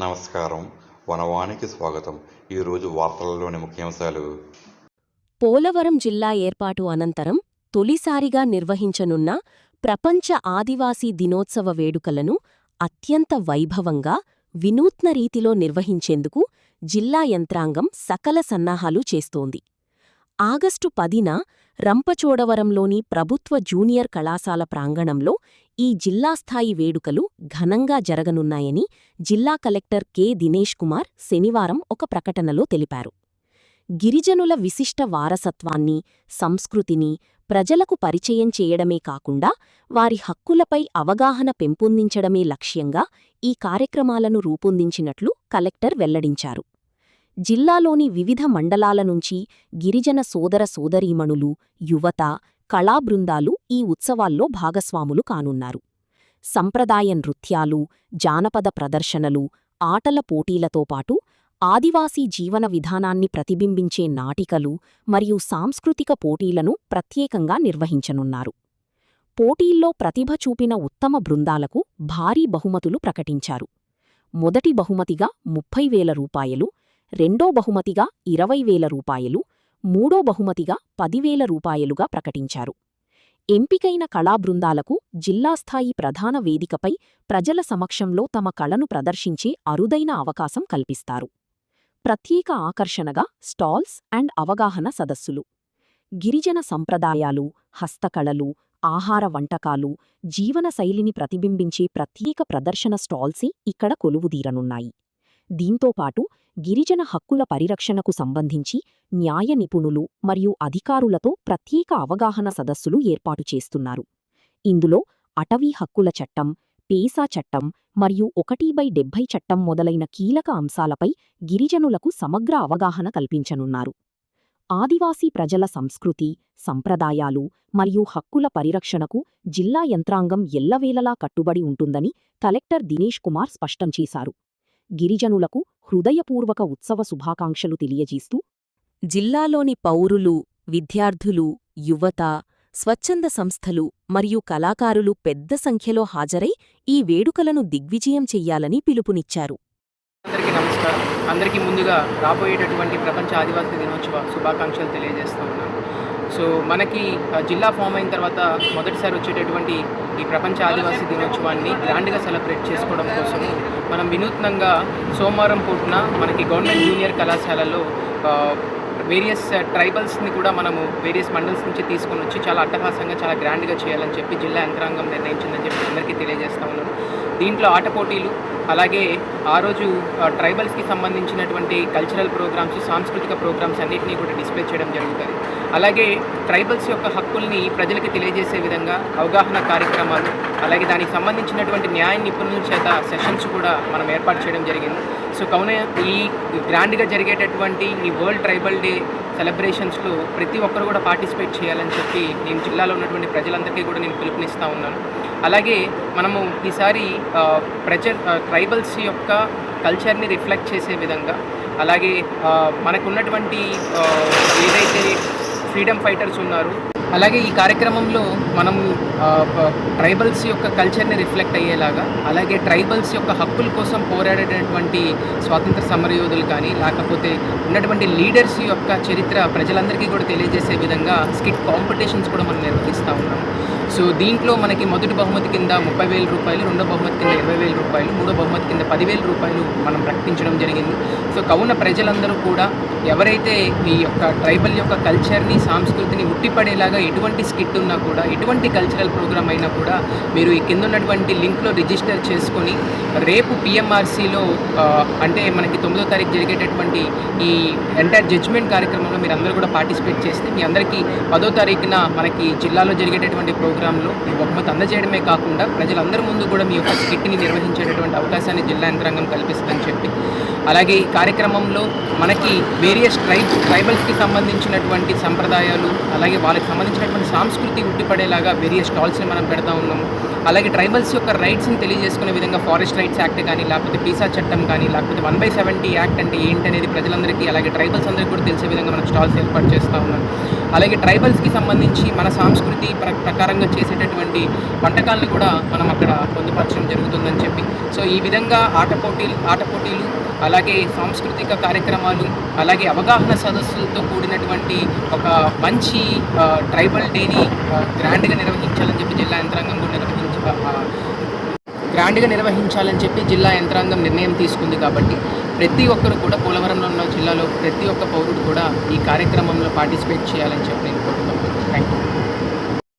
నమస్కారం. వనవానికి స్వాగతం. ఈరోజు వార్తలలోని ముఖ్యాంశాలు. పోలవరం జిల్లా ఏర్పాటు అనంతరం తొలిసారిగా నిర్వహించనున్న ప్రపంచ ఆదివాసీ దినోత్సవ వేడుకలను అత్యంత వైభవంగా, వినూత్న రీతిలో నిర్వహించేందుకు జిల్లా యంత్రాంగం సకల సన్నాహాలు చేస్తోంది. ఆగస్టు 10న రంపచోడవరంలోని ప్రభుత్వ జూనియర్ కళాశాల ప్రాంగణంలో ఈ జిల్లాస్థాయి వేడుకలు ఘనంగా జరగనున్నాయని జిల్లా కలెక్టర్ కె. దినేష్ కుమార్ శనివారం ఒక ప్రకటనలో తెలిపారు. గిరిజనుల విశిష్ట వారసత్వాన్ని, సంస్కృతిని ప్రజలకు పరిచయం చేయడమే కాకుండా వారి హక్కులపై అవగాహన పెంపొందించడమే లక్ష్యంగా ఈ కార్యక్రమాలను రూపొందించినట్లు కలెక్టర్ వెల్లడించారు. జిల్లాలోని వివిధ మండలాల నుంచి గిరిజన సోదర సోదరీమణులు, యువత, కళాబృందాలు ఈ ఉత్సవాల్లో భాగస్వాములు కానున్నారు. సంప్రదాయ నృత్యాలు, జానపద ప్రదర్శనలు, ఆటల పోటీలతో పాటు ఆదివాసీ జీవన విధానాన్ని ప్రతిబింబించే నాటికలు మరియు సాంస్కృతిక పోటీలను ప్రత్యేకంగా నిర్వహించనున్నారు. పోటీల్లో ప్రతిభ చూపిన ఉత్తమ బృందాలకు భారీ బహుమతులు ప్రకటించారు. మొదటి బహుమతిగా 30,000 రూపాయలు, రెండో బహుమతిగా 20,000 రూపాయలు, మూడో బహుమతిగా 10,000 రూపాయలుగా ప్రకటించారు. ఎంపికైన కళాబృందాలకు జిల్లాస్థాయి ప్రధాన వేదికపై ప్రజల సమక్షంలో తమ కళను ప్రదర్శించే అరుదైన అవకాశం కల్పిస్తారు. ప్రత్యేక ఆకర్షణగా స్టాల్స్ అండ్ అవగాహన సదస్సులు. గిరిజన సంప్రదాయాలు, హస్తకళలు, ఆహార వంటకాలు, జీవనశైలిని ప్రతిబింబించే ప్రత్యేక ప్రదర్శన స్టాల్సీ ఇక్కడ కొలువుదీరనున్నాయి. దీంతోపాటు గిరిజన హక్కుల పరిరక్షణకు సంబంధించి న్యాయ నిపుణులు మరియు అధికారులతో ప్రత్యేక అవగాహన సదస్సులు ఏర్పాటు చేస్తున్నారు. ఇందులో అటవీ హక్కుల చట్టం, పేసా చట్టం మరియు 1/70 చట్టం మొదలైన కీలక అంశాలపై గిరిజనులకు సమగ్ర అవగాహన కల్పించనున్నారు. ఆదివాసీ ప్రజల సంస్కృతి, సంప్రదాయాలు మరియు హక్కుల పరిరక్షణకు జిల్లా యంత్రాంగం ఎల్లవేళలా కట్టుబడి ఉంటుందని కలెక్టర్ దినేష్ కుమార్ స్పష్టం చేశారు. గిరిజనులకు హృదయపూర్వక ఉత్సవ శుభాకాంక్షలు తెలియజేస్తూ జిల్లాలోని పౌరులు, విద్యార్థులు, యువత, స్వచ్ఛంద సంస్థలు మరియు కళాకారులు పెద్ద సంఖ్యలో హాజరై ఈ వేడుకలను దిగ్విజయం చెయ్యాలని పిలుపునిచ్చారు. అందరికీ నమస్కారం. అందరికీ ముందుగా రాబోయేటటువంటి ప్రపంచ ఆదివాసీ దినోత్సవ శుభాకాంక్షలు తెలియజేస్తా ఉన్నాను. సో మనకి జిల్లా ఫామ్ అయిన తర్వాత మొదటిసారి వచ్చేటటువంటి ఈ ప్రపంచ ఆదివాసీ దినోత్సవాన్ని గ్రాండ్గా సెలబ్రేట్ చేసుకోవడం కోసము మనం వినూత్నంగా సోమవారం పూటన మనకి గవర్నమెంట్ జూనియర్ కళాశాలలో వేరియస్ ట్రైబల్స్ని కూడా మనము వేరియస్ మండల్స్ నుంచి తీసుకొని వచ్చి చాలా అట్టహాసంగా, చాలా గ్రాండ్గా చేయాలని చెప్పి జిల్లా యంత్రాంగం నిర్ణయించిందని చెప్పి అందరికీ తెలియజేస్తా ఉన్నాను. దీంట్లో ఆట పోటీలు, అలాగే ఆ రోజు ట్రైబల్స్కి సంబంధించినటువంటి కల్చరల్ ప్రోగ్రామ్స్, సాంస్కృతిక ప్రోగ్రామ్స్ అన్నింటినీ కూడా డిస్ప్లే చేయడం జరుగుతుంది. అలాగే ట్రైబల్స్ యొక్క హక్కుల్ని ప్రజలకి తెలియజేసే విధంగా అవగాహన కార్యక్రమాలు, అలాగే దానికి సంబంధించినటువంటి న్యాయ నిపుణుల చేత సెషన్స్ కూడా మనం ఏర్పాటు చేయడం జరిగింది. సో కావున ఈ గ్రాండ్గా జరిగేటటువంటి ఈ వరల్డ్ ట్రైబల్ డే సెలబ్రేషన్స్లో ప్రతి ఒక్కరు కూడా పార్టిసిపేట్ చేయాలని చెప్పి నేను జిల్లాలో ఉన్నటువంటి ప్రజలందరికీ కూడా నేను పిలుపునిస్తూ ఉన్నాను. అలాగే మనము ఈసారి ట్రైబల్స్ యొక్క కల్చర్ని రిఫ్లెక్ట్ చేసే విధంగా, అలాగే మనకున్నటువంటి ఏదైతే ఫ్రీడమ్ ఫైటర్స్ ఉన్నారు, అలాగే ఈ కార్యక్రమంలో మనము ట్రైబల్స్ యొక్క కల్చర్ని రిఫ్లెక్ట్ అయ్యేలాగా, అలాగే ట్రైబల్స్ యొక్క హక్కుల కోసం పోరాడేటటువంటి స్వాతంత్ర సమరయోధులు కానీ, లేకపోతే ఉన్నటువంటి లీడర్స్ యొక్క చరిత్ర ప్రజలందరికీ కూడా తెలియజేసే విధంగా స్కిట్ కాంపిటీషన్స్ కూడా మనం నిర్వహిస్తూ ఉన్నాం. సో దీంట్లో మనకి మొదటి బహుమతి కింద 30,000 రూపాయలు, రెండో బహుమతి కింద 20,000 రూపాయలు, మూడో బహుమతి కింద 10,000 రూపాయలు మనం ప్రకటించడం జరిగింది. సో కావున ప్రజలందరూ కూడా ఎవరైతే ఈ యొక్క ట్రైబల్ యొక్క కల్చర్ని, సంస్కృతిని ఉట్టిపడేలాగా ఎటువంటి స్కిట్ ఉన్నా కూడా, ఎటువంటి కల్చరల్ ప్రోగ్రామ్ అయినా కూడా మీరు ఈ కింద ఉన్నటువంటి లింక్లో రిజిస్టర్ చేసుకొని రేపు పిఎంఆర్సీలో అంటే మనకి 9వ తారీఖు జరిగేటటువంటి ఈ ఎంటైర్ జడ్జ్మెంట్ కార్యక్రమంలో మీరు అందరూ కూడా పార్టిసిపేట్ చేస్తే మీ అందరికీ 10వ తారీఖున మనకి జిల్లాలో జరిగేటటువంటి ప్రోగ్రాంలో ఈ బహుమతి అందజేయడమే కాకుండా ప్రజలందరి ముందు కూడా మీ యొక్క స్కిట్ని నిర్వహించేటటువంటి అవకాశాన్ని జిల్లా యంత్రాంగం కల్పిస్తుందని చెప్పి, అలాగే ఈ కార్యక్రమంలో మనకి వేరియస్ ట్రైబల్స్కి సంబంధించినటువంటి సంప్రదాయాలు, అలాగే వాళ్ళకి సంబంధించినటువంటి సంస్కృతి ఉట్టిపడేలాగా వేరియస్ స్టాల్స్ని మనం పెడతా ఉన్నాము. అలాగే ట్రైబల్స్ యొక్క రైట్స్ని తెలియజేసుకునే విధంగా ఫారెస్ట్ రైట్స్ యాక్ట్ కానీ, లేకపోతే పీసా చట్టం కానీ, లేకపోతే 1/70 యాక్ట్ అంటే ఏంటనేది ప్రజలందరికీ, అలాగే ట్రైబల్స్ అందరికీ కూడా తెలిసే విధంగా మనం స్టాల్స్ ఏర్పాటు చేస్తూ ఉన్నాం. అలాగే ట్రైబల్స్కి సంబంధించి మన సంస్కృతి ప్రకారంగా చేసేటటువంటి వంటకాలను కూడా మనం అక్కడ పొందుపరచడం జరుగుతుందని చెప్పి, సో ఈ విధంగా ఆట పోటీలు అలాగే సాంస్కృతిక కార్యక్రమాలు, అలాగే అవగాహన సదస్సులతో కూడినటువంటి ఒక మంచి ట్రైబల్ డేని గ్రాండ్గా నిర్వహించాలని చెప్పి జిల్లా యంత్రాంగం నిర్ణయం తీసుకుంది. కాబట్టి ప్రతి ఒక్కరు కూడా పోలవరంలో ఉన్న జిల్లాలో ప్రతి ఒక్క పౌరుడు కూడా ఈ కార్యక్రమంలో పార్టిసిపేట్ చేయాలని చెప్పి నేను